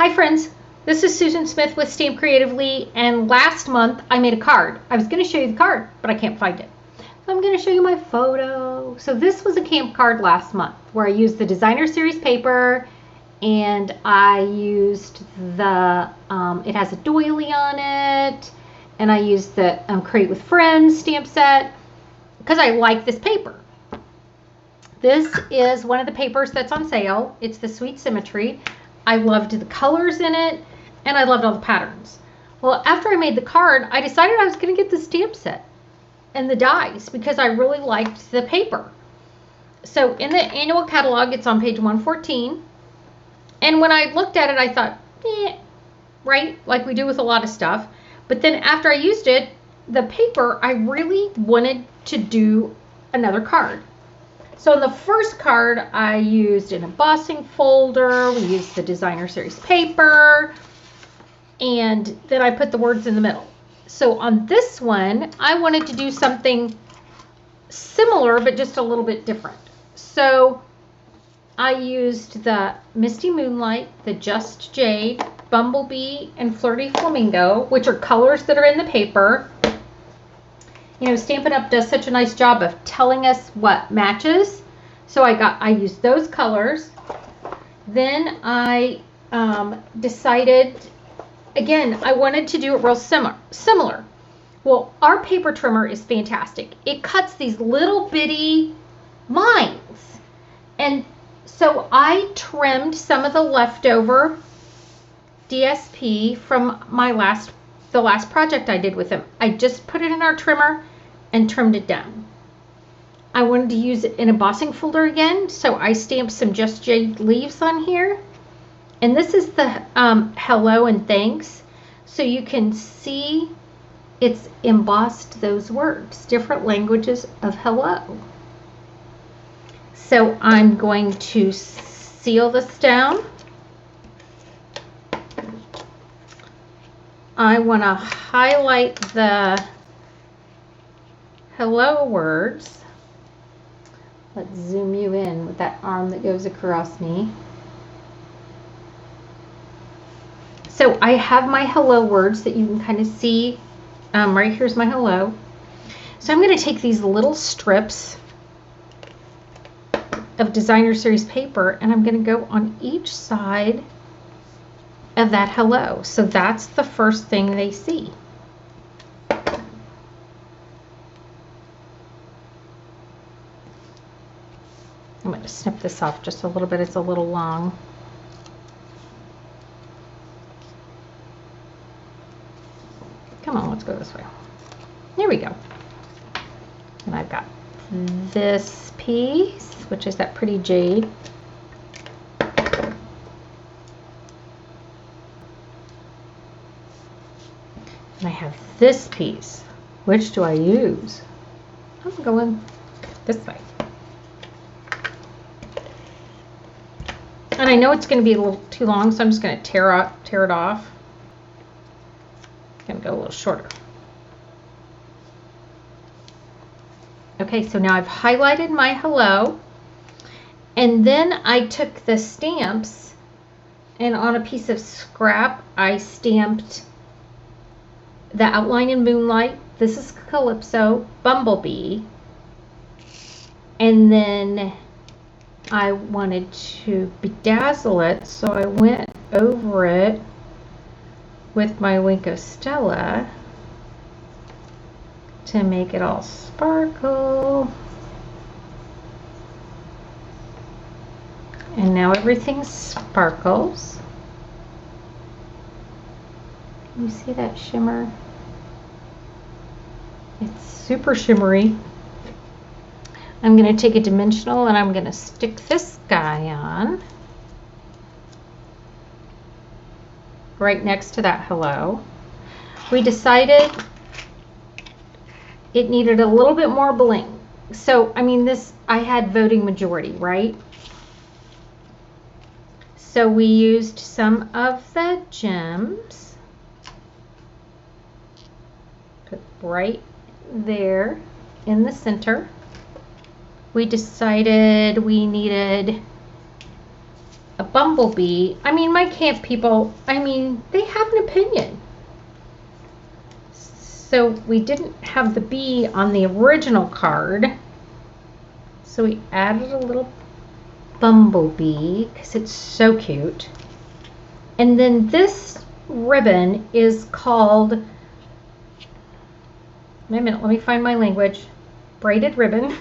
Hi friends, this is Susan Smith with StampCreatively, and last month I made a card. I was going to show you the card, but I can't find it. So I'm going to show you my photo. So this was a camp card last month where I used the designer series paper, and I used the, it has a doily on it, and I used the Create with Friends stamp set because I like this paper. This is one of the papers that's on sale. It's the Sweet Symmetry. I loved the colors in it, and I loved all the patterns. Well, after I made the card, I decided I was going to get the stamp set and the dies because I really liked the paper. So in the annual catalog, it's on page 114. And when I looked at it, I thought, right, like we do with a lot of stuff. But then after I used it, the paper, I really wanted to do another card. So in the first card, I used an embossing folder. We used the designer series paper, and then I put the words in the middle. So on this one, I wanted to do something similar, but just a little bit different. So I used the Misty Moonlight, the Just Jade, Bumblebee, and Flirty Flamingo, which are colors that are in the paper. You know, Stampin' Up! Does such a nice job of telling us what matches. So I used those colors. Then I decided, again, I wanted to do it real similar. Well, our paper trimmer is fantastic. It cuts these little bitty lines. And so I trimmed some of the leftover DSP from the last project I did with them. I just put it in our trimmer and trimmed it down. I wanted to use it in a embossing folder again, so I stamped some Just Jade leaves on here. And this is the hello and thanks. So you can see it's embossed those words, different languages of hello. So I'm going to seal this down. I want to highlight the hello words. Let's zoom you in with that arm that goes across me. So I have my hello words that you can kind of see. Right here's my hello. So I'm going to take these little strips of designer series paper, and I'm going to go on each side of that hello. So that's the first thing they see. I'm going to snip this off just a little bit. It's a little long. Come on, let's go this way. There we go. And I've got this piece, which is that pretty jade. And I have this piece. Which do I use? I'm going this way. And I know it's going to be a little too long, so I'm just going to tear it off. I'm going to go a little shorter. Okay, so now I've highlighted my hello. And then I took the stamps, and on a piece of scrap, I stamped the outline in Moonlight. This is Calypso, Bumblebee. And then I wanted to bedazzle it, so I went over it with my Wink of Stella to make it all sparkle. And now everything sparkles. Can you see that shimmer? It's super shimmery. I'm going to take a dimensional and I'm going to stick this guy on right next to that hello. We decided it needed a little bit more bling. So, I mean, I had voting majority, right? So we used some of the gems. Put right there in the center. We decided we needed a bumblebee. I mean, my camp people, I mean, they have an opinion. So we didn't have the bee on the original card. So we added a little bumblebee because it's so cute. And then this ribbon is called, wait a minute, let me find my language, braided ribbon.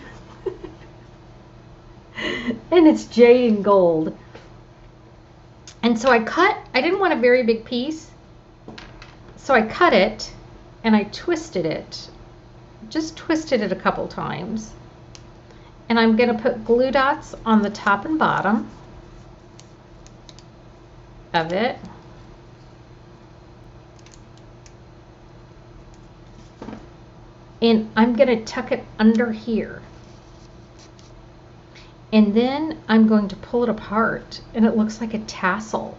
And it's jade and gold. And so I didn't want a very big piece, so I cut it and I twisted it, just twisted it a couple times. And I'm going to put glue dots on the top and bottom of it. And I'm going to tuck it under here. And then I'm going to pull it apart and it looks like a tassel.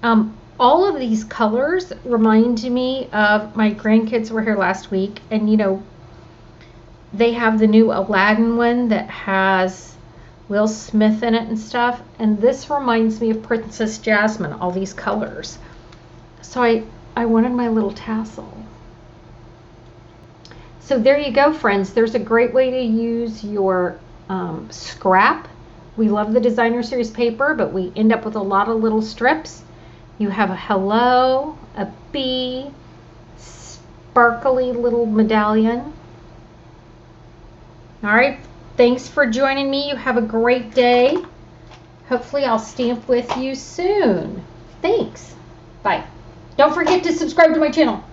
All of these colors remind me of, my grandkids were here last week, and you know, they have the new Aladdin one that has Will Smith in it and stuff, and this reminds me of Princess Jasmine, all these colors. So I wanted my little tassel. So there you go, friends. There's a great way to use your scrap. We love the designer series paper, but we end up with a lot of little strips. You have a hello, a bee, sparkly little medallion. All right, thanks for joining me. You have a great day. Hopefully I'll stamp with you soon. Thanks. Bye. Don't forget to subscribe to my channel.